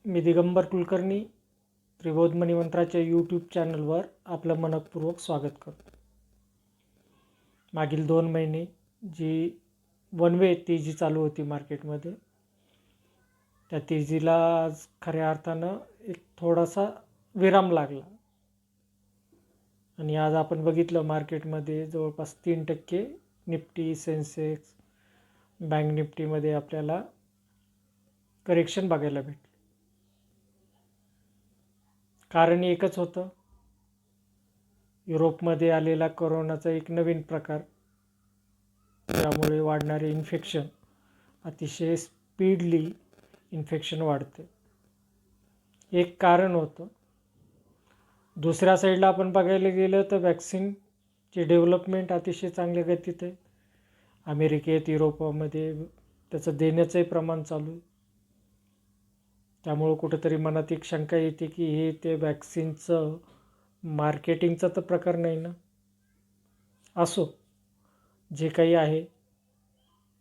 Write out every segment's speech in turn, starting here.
मी Digambar Kulkarni त्रिबोध मणिमंत्राच्या YouTube चॅनलवर आपलं मनपूर्वक स्वागत करतो. मागील 2 महिने जी वन वे तेजी चालू होती मार्केटमध्ये, त्या तेजीला आज खऱ्या अर्थानं एक थोडासा विराम लागला आणि आज आपण बघितलं मार्केटमध्ये जवळपास 3% निफ्टी, सेन्सेक्स, बँक निफ्टीमध्ये आपल्याला करेक्शन बघायला भेटलं. कारण एकच होतं, युरोपमध्ये आलेला कोरोनाचा एक नवीन प्रकार, त्यामुळे वाढणारे इन्फेक्शन, अतिशय स्पीडली इन्फेक्शन वाढते, एक कारण होतं. दुसऱ्या साईडला आपण बघायला गेलं तर वॅक्सिनची डेव्हलपमेंट अतिशय चांगल्या गतीत आहे. अमेरिकेत, युरोपामध्ये त्याचं देण्याचंही प्रमाण चालू आहे. त्यामुळं कुठंतरी मनात एक शंका येते की हे ते वॅक्सिनचं मार्केटिंगचा तर प्रकार नाही ना. असो, जे काही आहे,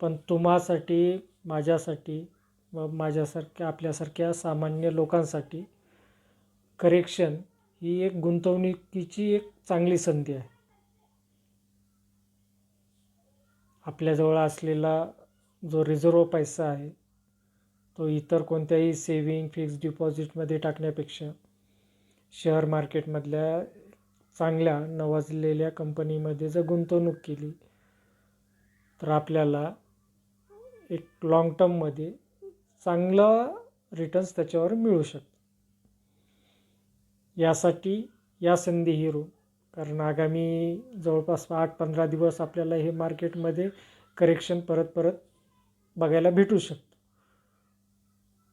पण तुम्हासाठी, माझ्यासाठी व माझ्यासारख्या आपल्यासारख्या सामान्य लोकांसाठी करेक्शन ही एक गुंतवणुकीची एक चांगली संधी आहे. आपल्याजवळ असलेला जो रिझर्व पैसा आहे तो इतर कोणत्याही सेविंग, फिक्स डिपॉझिटमध्ये टाकण्यापेक्षा शेअर मार्केटमधल्या चांगल्या नावाजलेल्या कंपनीमध्ये जर गुंतवणूक केली तर आपल्याला एक लाँग टर्ममध्ये चांगला रिटर्न्स त्याच्यावर मिळू शकतो. यासाठी या संधी हिरो, कारण आगामी जवळपास 8-15 दिवस आपल्याला हे मार्केटमध्ये करेक्शन परत बघायला भेटू शकतो.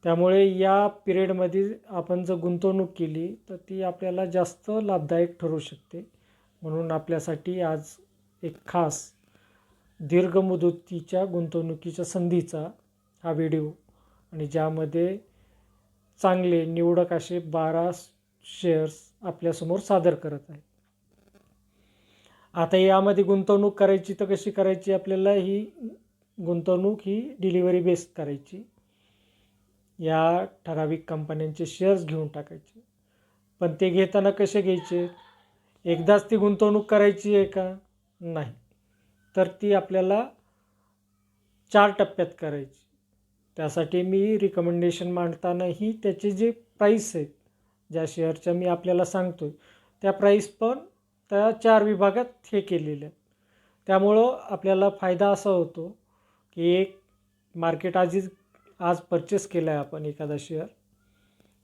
त्यामुळे या पिरियडमध्ये आपण जर गुंतवणूक केली तर ती आपल्याला जास्त लाभदायक ठरू शकते. म्हणून आपल्यासाठी आज एक खास दीर्घ मुदतीच्या गुंतवणुकीच्या संधीचा हा व्हिडिओ, आणि ज्यामध्ये चांगले निवडक असे 12 शेअर्स आपल्यासमोर सादर करत आहे. आता यामध्ये गुंतवणूक करायची तर कशी करायची, आपल्याला ही गुंतवणूक ही डिलिव्हरी बेस्ड करायची. या ठराविक कंपन्यांचे शेअर्स घेऊन टाकायचे. पण ते घेताना कसे घ्यायचे, एकदाच ती गुंतवणूक करायची आहे का, नाही, तर ती आपल्याला 4 टप्प्यात करायची. त्यासाठी मी रिकमेंडेशन मांडतानाही त्याचे जे प्राईस आहेत, ज्या शेअरच्या मी आपल्याला सांगतो आहे, त्या प्राईस पण त्या 4 विभागात हे केलेले आहेत. त्यामुळं आपल्याला फायदा असा होतो की एक मार्केट आज परचेस केला आहे आपण एखादा शेअर,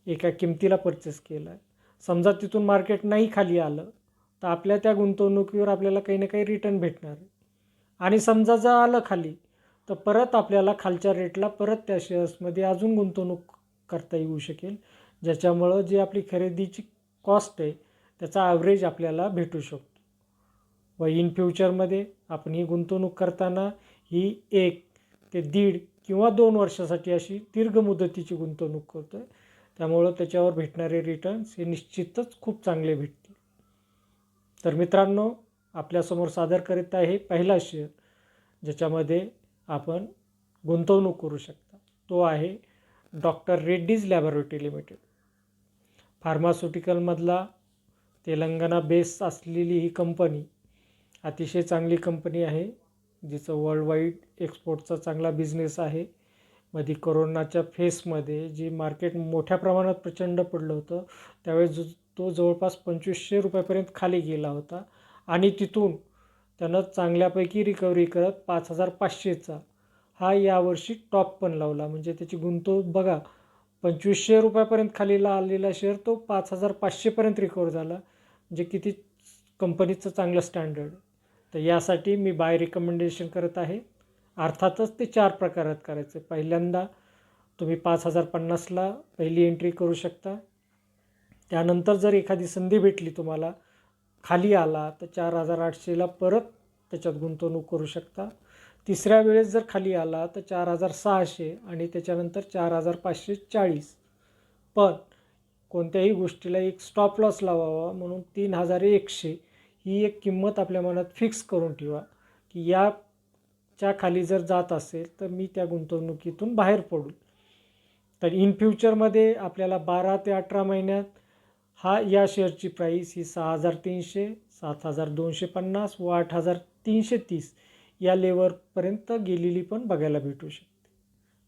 एका किमतीला परचेस केला आहे. समजा तिथून मार्केट नाही खाली आलं तर आपल्या त्या गुंतवणुकीवर आपल्याला काही ना काही रिटर्न भेटणार आहे. आणि समजा जर आलं खाली तर परत आपल्याला खालच्या रेटला परत त्या शेअर्समध्ये अजून गुंतवणूक करता येऊ शकेल, ज्याच्यामुळं जी आपली खरेदीची कॉस्ट आहे त्याचा ॲव्हरेज आपल्याला भेटू शकतो. व इन फ्युचरमध्ये आपण ही गुंतवणूक करताना ही 1 ते 1.5 किंवा 2 वर्षासाठी अशी दीर्घ मुदतीची गुंतवणूक करतो आहे. त्यामुळं त्याच्यावर भेटणारे रिटर्न्स हे निश्चितच खूप चांगले भेटतील. तर मित्रांनो, आपल्यासमोर सादर करीत आहे पहिला शेअर ज्याच्यामध्ये आपण गुंतवणूक करू शकता. तो आहे डॉक्टर रेड्डीज लॅबोरेटरी लिमिटेड. फार्मास्युटिकलमधला तेलंगणा बेस असलेली ही कंपनी अतिशय चांगली कंपनी आहे, जिचं वर्ल्डवाईड एक्सपोर्टचा चांगला बिझनेस आहे. मध्ये कोरोनाच्या फेसमध्ये जी मार्केट मोठ्या प्रमाणात प्रचंड पडलं होतं, त्यावेळेस तो जवळपास 2500 रुपयापर्यंत खाली गेला होता आणि तिथून त्यानं चांगल्यापैकी रिकव्हरी करत 5500चा हा यावर्षी टॉप पण लावला. म्हणजे त्याची गुंतवणूक बघा, 2500 रुपयापर्यंत खालीला आलेला शेअर तो 5500पर्यंत रिकवर झाला. म्हणजे किती कंपनीचं चांगलं स्टँडर्ड. तर यासाठी मी बाय रिकमेंडेशन करत आहे. अर्थातच ते 4 प्रकारात करायचं. पहिल्यांदा तुम्ही 5050ला पहिली एंट्री करू शकता. त्यानंतर जर एखादी संधी भेटली तुम्हाला, खाली आला, तर 4800ला परत त्याच्यात गुंतवणूक करू शकता. तिसऱ्या वेळेस जर खाली आला तर 4600 आणि त्याच्यानंतर 4540. पण कोणत्याही गोष्टीला एक स्टॉप लॉस लावावा, म्हणून 3100 ही एक किंमत आपल्या मनात फिक्स करून ठेवा की याच्या खाली जर जात असेल तर मी त्या गुंतवणुकीतून बाहेर पडू. तर इन फ्युचरमध्ये आपल्याला 12 ते 18 महिन्यात या शेअरची प्राईस ही 6,300, 7,250 व 8,330 या लेवलपर्यंत गेलेली पण बघायला भेटू शकते.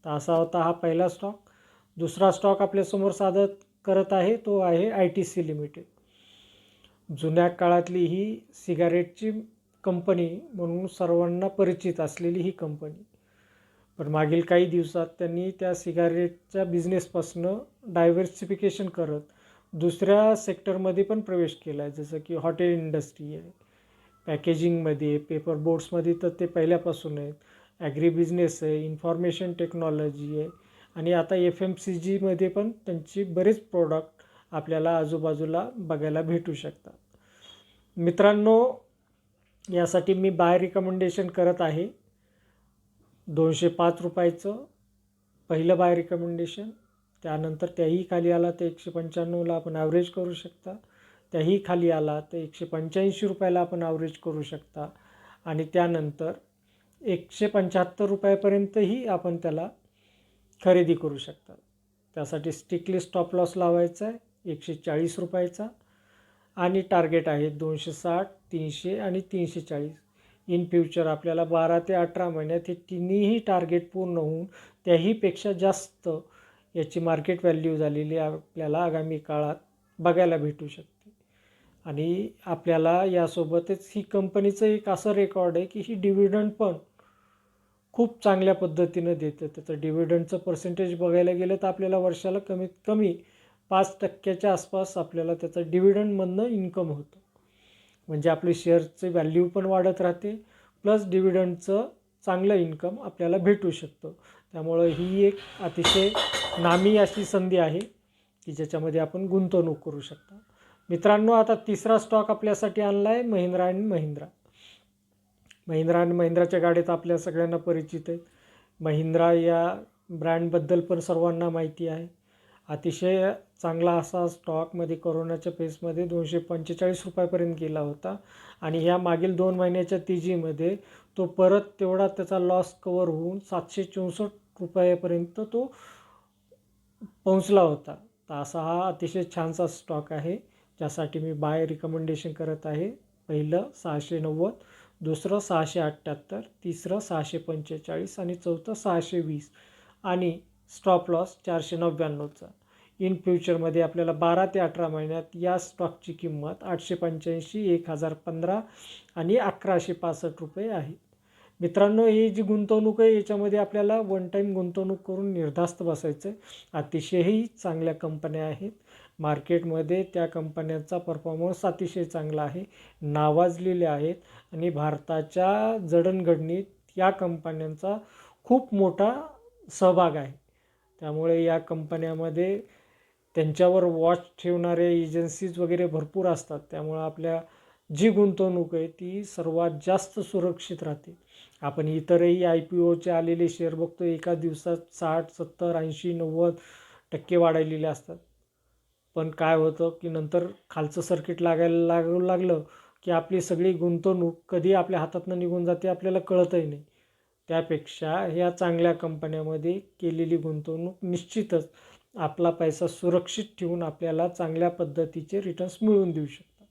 तर असा होता हा पहिला स्टॉक. दुसरा स्टॉक आपल्यासमोर सादर करत आहे तो आहे ITC लिमिटेड. जुन्या काळातली ही सिगारेटची कंपनी म्हणून सर्वांना परिचित असलेली ही कंपनी. पण मागील काही दिवसात त्यांनी त्या सिगारेटच्या बिझनेसपासून डायव्हर्सिफिकेशन करत दुसऱ्या सेक्टरमध्ये पण प्रवेश केला आहे, जसं की हॉटेल इंडस्ट्री आहे, पॅकेजिंगमध्ये, पेपर बोर्ड्समध्ये तर ते पहिल्यापासून आहेत, ॲग्री बिझनेस आहे, इन्फॉर्मेशन टेक्नॉलॉजी आहे आणि आता FMCGमध्ये पण त्यांची बरेच प्रोडक्ट आपल्याला आजूबाजूला बघायला भेटू शकतात. मित्रांनो, यासाठी मी बाय रिकमेंडेशन करत आहे 205 रुपयाचं पहिलं बाय रिकमेंडेशन. त्यानंतर त्याही खाली आला तर 195ला आपण ॲव्हरेज करू शकता. त्याही खाली आला तर 185 रुपयाला आपण ॲव्हरेज करू शकता आणि त्यानंतर 175 रुपयापर्यंतही आपण त्याला खरेदी करू शकता. त्यासाठी स्ट्रिक्टली स्टॉप लॉस लावायचा आहे 140 रुपयाचा आणि टार्गेट आहे 260, 300 आणि 340. इन फ्युचर आपल्याला 12 ते 18 महिन्यात हे तिन्हीही टार्गेट पूर्ण होऊन त्याहीपेक्षा जास्त याची मार्केट व्हॅल्यू झालेली आपल्याला आगामी काळात बघायला भेटू शकते. आणि आपल्याला यासोबतच ही कंपनीचं एक असं रेकॉर्ड आहे की ही डिव्हिडंड पण खूप चांगल्या पद्धतीनं देते. त्याचं डिव्हिडंडचं पर्सेंटेज बघायला गेलं तर आपल्याला वर्षाला कमीत कमी 5% आसपास आपल्याला त्याचं डिव्हिडंडमधनं इन्कम होतं. म्हणजे आपली शेअरचे व्हॅल्यू पण वाढत राहते प्लस डिव्हिडंडचं चांगलं इन्कम आपल्याला भेटू शकतं. त्यामुळं ही एक अतिशय नामी अशी संधी आहे की ज्याच्यामध्ये आपण गुंतवणूक करू शकता. मित्रांनो, आता तिसरा स्टॉक आपल्यासाठी आणला आहे महिंद्रा अँड महिंद्रा. महिंद्रा अँड महिंद्राच्या गाड्यात आपल्या सगळ्यांना परिचित आहेत. महिंद्रा या ब्रँडबद्दल पण सर्वांना माहिती आहे. अतिशय चांगला असा स्टॉकमध्ये कोरोनाच्या फेजमध्ये 245 रुपयापर्यंत गेला होता आणि ह्या मागील 2 महिन्याच्या तेजीमध्ये तो परत तेवढा त्याचा लॉस कवर होऊन 764 रुपयापर्यंत तो पोहोचला होता. तर असा हा अतिशय छानसा स्टॉक आहे ज्यासाठी मी बाय रिकमेंडेशन करत आहे. पहिलं 690, दुसरं 678, तिसरं 645 आणि चौथं 620 आणि स्टॉप लॉस 499चा. इन फ्युचरमध्ये आपल्याला 12 ते 18 महिन्यात या स्टॉकची किंमत 885, 1015 आणि 1165 रुपये आहे. मित्रांनो, ही जी गुंतवणूक आहे याच्यामध्ये आपल्याला वन टाईम गुंतवणूक करून निर्धास्त बसायचं आहे. अतिशयही चांगल्या कंपन्या आहेत. मार्केटमध्ये त्या कंपन्यांचा परफॉर्मन्स अतिशय चांगला आहे, नावाजलेल्या आहेत आणि भारताच्या जडणघडणीत या कंपन्यांचा खूप मोठा सहभाग आहे. त्यामुळे या कंपन्यामध्ये त्यांच्यावर वॉच ठेवणारे एजन्सीज वगैरे भरपूर असतात. त्यामुळं आपल्या जी गुंतवणूक आहे ती सर्वात जास्त सुरक्षित राहते. आपण इतरही IPOचे आलेले शेअर बघतो, एका दिवसात 60, 70, 80, 90% वाढलेले असतात. पण काय होतं की नंतर खालचं सर्किट लागायला लागलं की आपली सगळी गुंतवणूक कधी आपल्या हातातनं निघून जाते आपल्याला कळतही नाही. त्यापेक्षा ह्या चांगल्या कंपन्यामध्ये केलेली गुंतवणूक निश्चितच आपला पैसा सुरक्षित ठेवून आपल्याला चांगल्या पद्धतीचे रिटर्न्स मिळवून देऊ शकतात.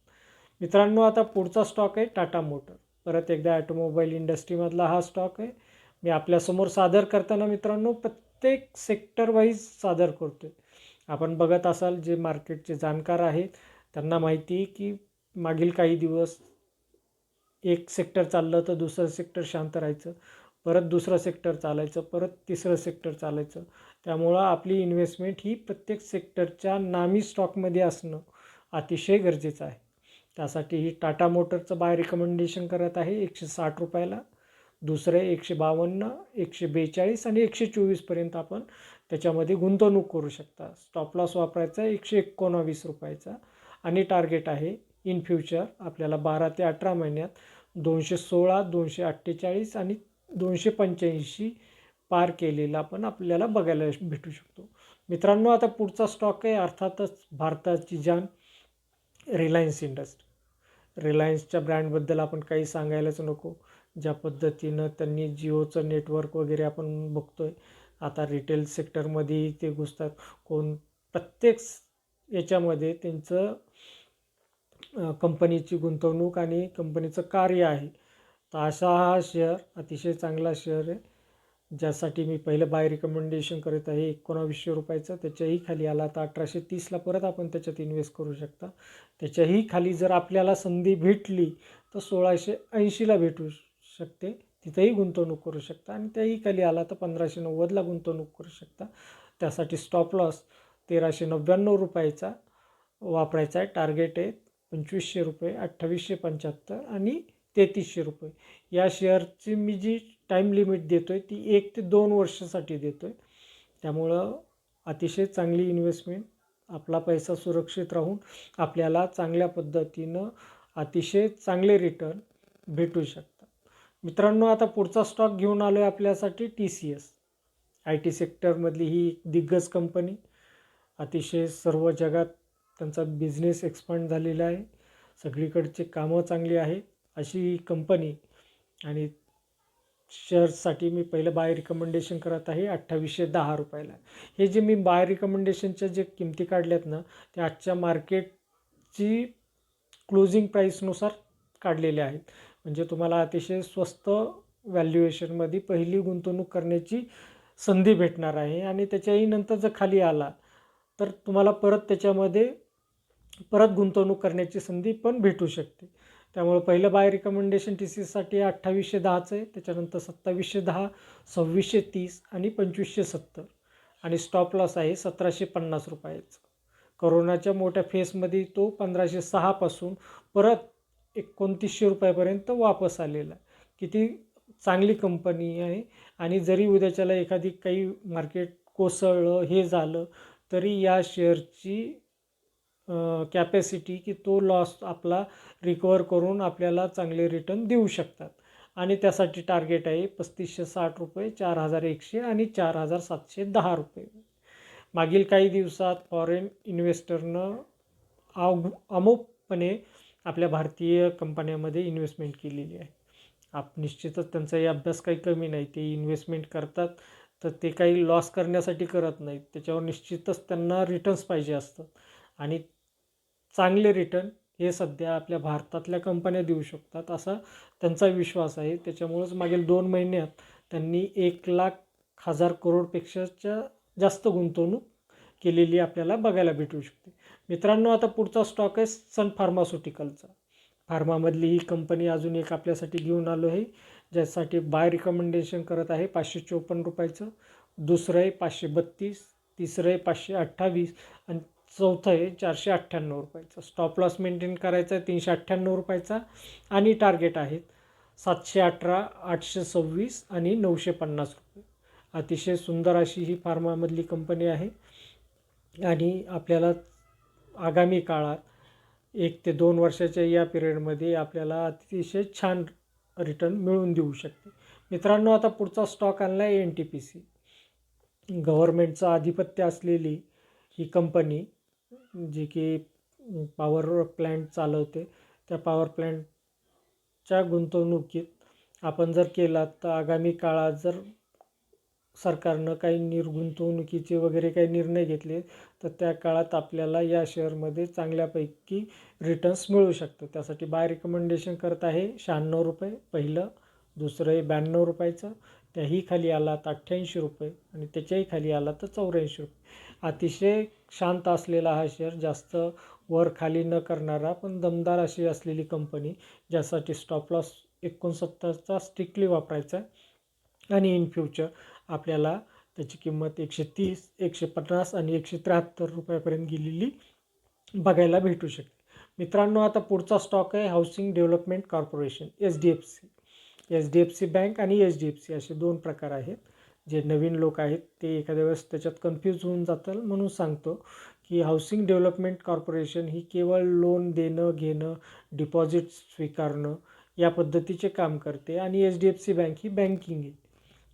मित्रांनो, आता पुढचा स्टॉक आहे टाटा मोटर. परत एकदा ऑटोमोबाईल इंडस्ट्रीमधला हा स्टॉक आहे. मी आपल्यासमोर सादर करताना मित्रांनो प्रत्येक सेक्टर वाईज सादर करतो आहे. आपण बघत असाल जे मार्केटचे जाणकार आहेत त्यांना माहिती आहे की मागील काही दिवस एक सेक्टर चाललं तर दुसरं सेक्टर शांत राहायचं, परत दुसरं सेक्टर चालायचं, परत तिसरं सेक्टर चालायचं. त्यामुळं आपली इन्व्हेस्टमेंट ही प्रत्येक सेक्टरच्या नामी स्टॉकमध्ये असणं अतिशय गरजेचं आहे. त्यासाठी ही टाटा मोटरचं बाय रिकमेंडेशन करत आहे 160 रुपयाला. दुसरे 152, 142 आणि 124पर्यंत आपण त्याच्यामध्ये गुंतवणूक करू शकता. स्टॉप लॉस वापरायचा 119 रुपयाचा आणि टार्गेट आहे इन फ्युचर आपल्याला 12 ते 18 महिन्यात 216, 248 आणि 285 पार केलेला पण आपल्याला बघायला भेटू शकतो. मित्रांनो, आता पुढचा स्टॉक आहे अर्थातच भारताची जान रिलायन्स इंडस्ट्री. रिलायन्सच्या ब्रँडबद्दल आपण काही सांगायलाच नको. ज्या पद्धतीनं त्यांनी जिओचं नेटवर्क वगैरे आपण बघतो आहे आता रिटेल सेक्टरमध्ये ते घुसतात, कोण प्रत्येक याच्यामध्ये त्यांचं कंपनीची गुंतवणूक आणि कंपनीचं कार्य आहे. तर असा हा शेअर अतिशय चांगला शेअर आहे, ज्यासाठी मी पहिलं बाय रिकमेंडेशन करत आहे 1900 रुपयाचं. त्याच्याही खाली आला तर 1830ला परत आपण त्याच्यात इन्व्हेस्ट करू शकता. त्याच्याही खाली जर आपल्याला संधी भेटली तर 1680ला भेटू शकते, तिथंही गुंतवणूक करू शकता. आणि त्याही खाली आला तर 1590ला गुंतवणूक करू शकता. त्यासाठी स्टॉप लॉस 1399 रुपयाचा वापरायचा आहे. टार्गेट आहे 2500 रुपये, 2875 आणि 3300 रुपये. या शेअरची मी जी टाईम लिमिट देतो आहे ती 1 ते 2 वर्षासाठी देतो आहे. त्यामुळं अतिशय चांगली इन्व्हेस्टमेंट, आपला पैसा सुरक्षित राहून आपल्याला चांगल्या पद्धतीनं अतिशय चांगले रिटर्न भेटू शकतात. मित्रांनो, आता पुढचा स्टॉक घेऊन आलो आहे आपल्यासाठी TCS. IT सेक्टरमधली ही दिग्गज कंपनी, अतिशय सर्व जगात त्यांचा बिझनेस एक्सपांड झालेला आहे, सगळीकडचे कामं चांगली आहेत अशी ही कंपनी. आणि शेअर्ससाठी मी पहिलं बाय रिकमेंडेशन करत आहे 2810 रुपयाला. हे जे मी बाय रिकमेंडेशनच्या जे किमती काढल्यात ना, ते आजच्या मार्केटची क्लोजिंग प्राईसनुसार काढलेले आहेत. म्हणजे तुम्हाला अतिशय स्वस्त व्हॅल्युएशनमध्ये पहिली गुंतवणूक करण्याची संधी भेटणार आहे. आणि त्याच्याही नंतर जर खाली आला तर तुम्हाला परत त्याच्यामध्ये परत गुंतवणूक करण्याची संधी पण भेटू शकते. त्यामुळे पहिलं बाय रिकमेंडेशन TCSसाठी 2810चं आहे. त्याच्यानंतर 2710, 2630 आणि 2570. आणि स्टॉप लॉस आहे 1750 रुपयाचं. करोनाच्या मोठ्या फेसमध्ये तो 1506 पासून परत 2900 रुपयापर्यंत वापस आलेला आहे. किती चांगली कंपनी आहे. आणि जरी उद्याच्याला एखादी काही मार्केट कोसळलं हे झालं तरी या शेअरची कॅपॅसिटी की तो लॉस आपला रिकवर करून आपल्याला चांगले रिटर्न देऊ शकतात. आणि त्यासाठी टार्गेट आहे 3560 रुपये, 4100 आणि 4710 रुपये. मागील काही दिवसात फॉरेन इन्व्हेस्टरनं अमोपपणे आपल्या भारतीय कंपन्यांमध्ये इन्व्हेस्टमेंट केलेली आहे. निश्चितच त्यांचाही अभ्यास काही कमी नाही. ते इन्व्हेस्टमेंट करतात तर ते काही लॉस करण्यासाठी करत नाहीत, त्याच्यावर निश्चितच त्यांना रिटर्न्स पाहिजे असतात. आणि चांगले रिटर्न हे सध्या आपल्या भारतातल्या कंपन्या देऊ शकतात असा त्यांचा विश्वास आहे. त्याच्यामुळंच मागील 2 महिन्यात त्यांनी 1,00,000 करोडपेक्षाच्या जास्त गुंतवणूक केलेली आपल्याला बघायला भेटू शकते. मित्रांनो, आता पुढचा स्टॉक आहे सन फार्मास्युटिकलचा. फार्मामधली ही कंपनी अजून एक आपल्यासाठी घेऊन आलो आहे, ज्यासाठी बाय रिकमेंडेशन करत आहे 554 रुपयाचं. दुसरं आहे 532, तिसरं आहे 528 आणि चौथं आहे 498 रुपयाचं. स्टॉप लॉस मेंटेन करायचा आहे 398 रुपयाचा. आणि टार्गेट आहेत 718, 826 आणि 950 रुपये. अतिशय सुंदर अशी ही फार्मामधली कंपनी आहे. आणि आपल्याला आगामी काळात 1 ते 2 वर्षाच्या या पिरियडमध्ये आपल्याला अतिशय छान रिटर्न मिळवून देऊ शकते. मित्रांनो, आता पुढचा स्टॉक आणला आहे NTPC. गव्हर्मेंटचं आधिपत्य असलेली ही कंपनी, जी की पॉवर प्लॅन्ट चालवते. त्या पॉवर प्लॅन्टच्या गुंतवणुकीत आपण जर केला तर आगामी काळात जर सरकारनं काही निर्गुंतवणुकीचे वगैरे काही निर्णय घेतले तर त्या काळात आपल्याला या शेअरमध्ये चांगल्यापैकी रिटर्न्स मिळू शकतं. त्यासाठी बाय रिकमेंडेशन करत आहे 96 रुपये पहिलं. दुसरं आहे 92 रुपयाचं. त्याही खाली आला तर 88 रुपये आणि त्याच्याही खाली आला तर 84 रुपये. अतिशय शांत असलेला हा शेअर, जास्त वर खाली न करणारा पण दमदार अशी असलेली कंपनी, ज्यासाठी स्टॉप लॉस 69चा स्ट्रिक्टली वापरायचा आहे. आणि इन फ्युचर आपल्याला त्याची किंमत 130, 150 आणि 173 रुपयापर्यंत गेलेली बघायला भेटू शकते. मित्रांनो, आता पुढचा स्टॉक आहे housing development corporation HDFC. HDFC bank आणि HDFC असे 2 प्रकार आहेत. जे नवीन लोक आहेत ते एखाद्या वेळेस त्याच्यात कन्फ्यूज होऊन जातात, म्हणून सांगतो की हाऊसिंग डेव्हलपमेंट कॉर्पोरेशन ही केवळ लोन देणं घेणं, डिपॉझिट स्वीकारणं या पद्धतीचे काम करते. आणि HDFC बँक ही बँकिंग आहे,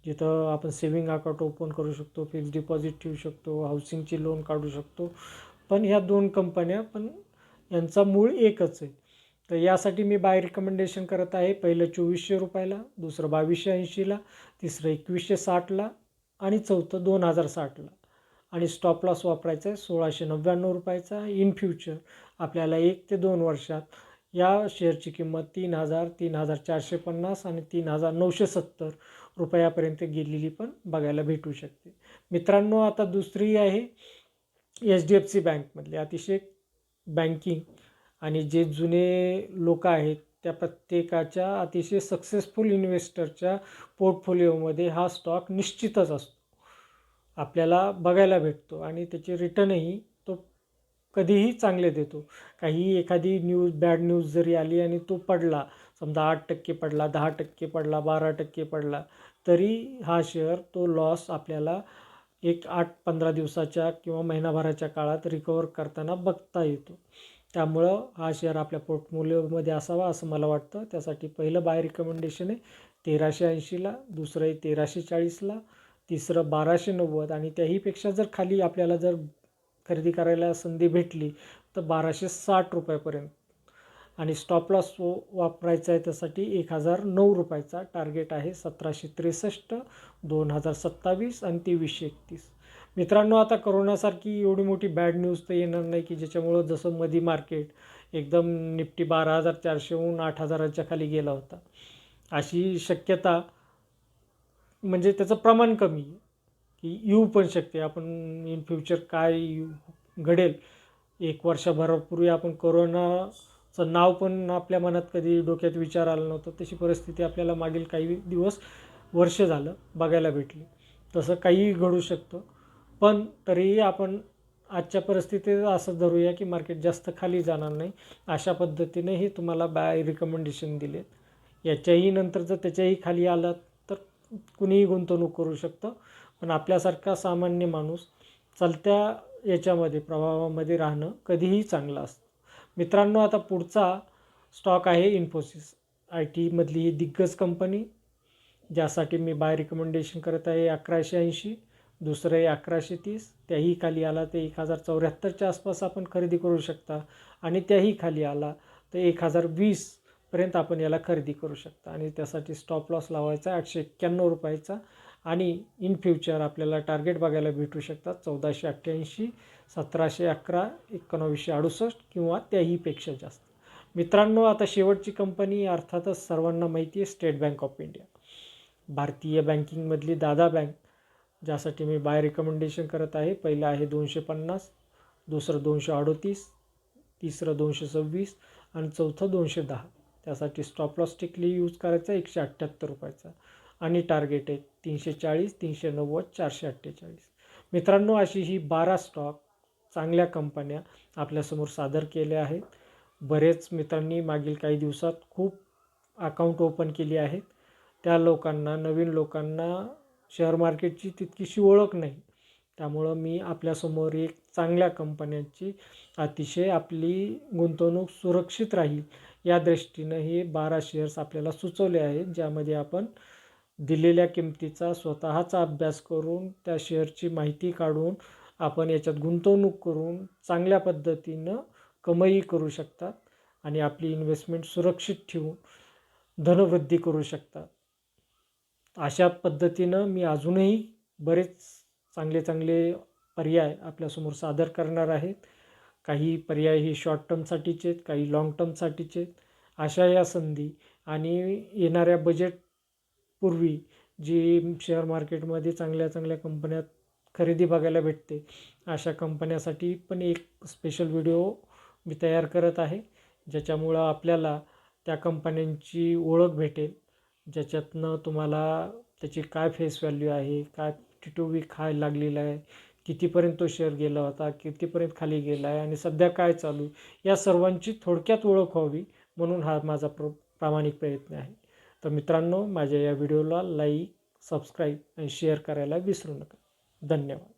जिथं आपण सेविंग अकाउंट ओपन करू शकतो, फिक्स डिपॉझिट ठेवू शकतो, हाऊसिंगची लोन काढू शकतो. पण ह्या 2 कंपन्या पण यांचा मूळ एकच आहे. तर यासाठी मी बाय रिकमेंडेशन करत आहे पहिलं 2400 रुपयाला, दुसरं 2280ला, तिसरं 2160ला आणि चौथं 2060ला. आणि स्टॉप लॉस वापरायचा आहे 1699 रुपयाचा. इन फ्युचर आपल्याला 1 ते 2 वर्षात या शेअरची किंमत 3000, 3450 आणि 3970 रुपयापर्यंत गेलेली पण बघायला भेटू शकते. मित्रांनो, आता दुसरी आहे HDFC बँकमधली. अतिशय बँकिंग आणि जे जुने लोक आहेत त्या प्रत्येकाच्या अतिशय सक्सेसफुल इन्व्हेस्टरच्या पोर्टफोलिओमध्ये हा स्टॉक निश्चितच असतो, आपल्याला बघायला भेटतो आणि त्याचे रिटर्नही तो कधीही चांगले देतो. काही एखादी बॅड न्यूज जरी आली आणि तो पडला, समजा 8% पडला, 10% पडला, 12% पडला, तरी हा शेअर तो लॉस आपल्याला एक 8-15 दिवसाच्या किंवा महिनाभराच्या काळात रिकवर करताना बघता येतो. त्यामुळं हा शेअर आपल्या पोर्टफोलिओमध्ये असावा असं मला वाटतं. त्यासाठी पहिलं बाय रिकमेंडेशन आहे 1380ला, दुसरं आहे 1340ला, तिसरं 1290 आणि त्याहीपेक्षा जर खाली आपल्याला जर खरेदी करायला संधी भेटली तर 1260 रुपयापर्यंत. आणि स्टॉप लॉस वापरायचा आहे त्यासाठी 1009 रुपयाचा. टार्गेट आहे 1763, 2027 आणि 2331. मित्रांनो, आता कोरोनासारखी एवढी मोठी बॅड न्यूज तर येणार नाही की ज्याच्यामुळं जसं मधी मार्केट एकदम निफ्टी 12,400हून 8,000च्या खाली गेला होता, अशी शक्यता म्हणजे त्याचं प्रमाण कमी आहे की येऊ पण शकते. आपण इन फ्युचर काय घडेल, 1 वर्षभरापूर्वी आपण कोरोनाचं नाव पण आपल्या मनात कधी डोक्यात विचार आला नव्हता, तशी परिस्थिती आपल्याला मागील काही दिवस वर्ष झालं बघायला भेटली. तसं काहीही घडू शकतं, पण तरीही आपण आजच्या परिस्थितीत असं धरूया की मार्केट जास्त खाली जाणार नाही. अशा पद्धतीने हे तुम्हाला बाय रिकमेंडेशन दिलेत. याच्याही नंतर जर त्याच्याही खाली आला तर कुणीही गुंतवणूक करू शकतं, पण आपल्यासारखा सामान्य माणूस चालत्या याच्यामध्ये प्रभावामध्ये राहणं कधीही चांगलं असतं. मित्रांनो, आता पुढचा स्टॉक आहे इन्फोसिस. IT मधली ही दिग्गज कंपनी, ज्यासाठी मी बाय रिकमेंडेशन करत आहे 1180. दुसरं आहे 1130. त्याही खाली आला तर 1074च्या आसपास आपण खरेदी करू शकता आणि त्याही खाली आला तर 1020पर्यंत आपण याला खरेदी करू शकता. आणि त्यासाठी स्टॉप लॉस लावायचा 891 रुपयाचा. आणि इन फ्युचर आपल्याला टार्गेट बघायला भेटू शकतात 1488, 1711, 1968 किंवा त्याहीपेक्षा जास्त. मित्रांनो, आता शेवटची कंपनी अर्थातच सर्वांना माहिती आहे स्टेट बँक ऑफ इंडिया. भारतीय बँकिंगमधली दादा बँक, ज्यासाठी मी बाय रिकमेंडेशन करत आहे. पहिलं आहे 250, दुसरं 238, तिसरं 226 आणि चौथं 210. त्यासाठी स्टॉप लॉस स्ट्रिक्टली यूज करायचा 178 रुपयाचा आणि टार्गेट आहे 340, 390, 448. मित्रांनो, अशी ही 12 स्टॉक चांगल्या कंपन्या आपल्यासमोर सादर केल्या आहेत. बरेच मित्रांनी मागील काही दिवसात खूप अकाउंट ओपन केली आहेत. त्या लोकांना, नवीन लोकांना शेअर मार्केटची तितकीशी ओळख नाही, त्यामुळं मी आपल्यासमोर एक चांगल्या कंपन्यांची अतिशय आपली गुंतवणूक सुरक्षित राहील या दृष्टीनं हे 12 शेअर्स आपल्याला सुचवले आहेत, ज्यामध्ये आपण दिलेल्या किमतीचा स्वतःचा अभ्यास करून त्या शेअरची माहिती काढून आपण याच्यात गुंतवणूक करून चांगल्या पद्धतीनं कमाई करू शकतात आणि आपली इन्व्हेस्टमेंट सुरक्षित ठेवून धनवृद्धी करू शकतात. अशा पद्धतीनं मी अजूनही बरेच चांगले चांगले पर्याय आपल्यासमोर सादर करणार आहेत. काही पर्याय हे शॉर्ट टर्मसाठीचे आहेत, काही लाँग टर्मसाठीचे आहेत. अशा या संधी आणि येणाऱ्या बजेटपूर्वी जी शेअर मार्केटमध्ये चांगल्या चांगल्या कंपन्यात खरेदी बघायला भेटते, अशा कंपन्यासाठी पण एक स्पेशल व्हिडिओ मी तयार करत आहे, ज्याच्यामुळं आपल्याला त्या कंपन्यांची ओळख भेटेल, ज्याच्यातनं तुम्हाला त्याची काय फेस व्हॅल्यू आहे, काय टी वीक हाय लागलेला आहे, कितीपर्यंत तो शेअर गेला होता, कितीपर्यंत खाली गेला आहे आणि सध्या काय चालू आहे, या सर्वांची थोडक्यात ओळख व्हावी म्हणून हा माझा प्रामाणिक प्रयत्न आहे. तर मित्रांनो, माझ्या या व्हिडिओला लाईक, सबस्क्राईब आणि शेअर करायला विसरू नका. धन्यवाद.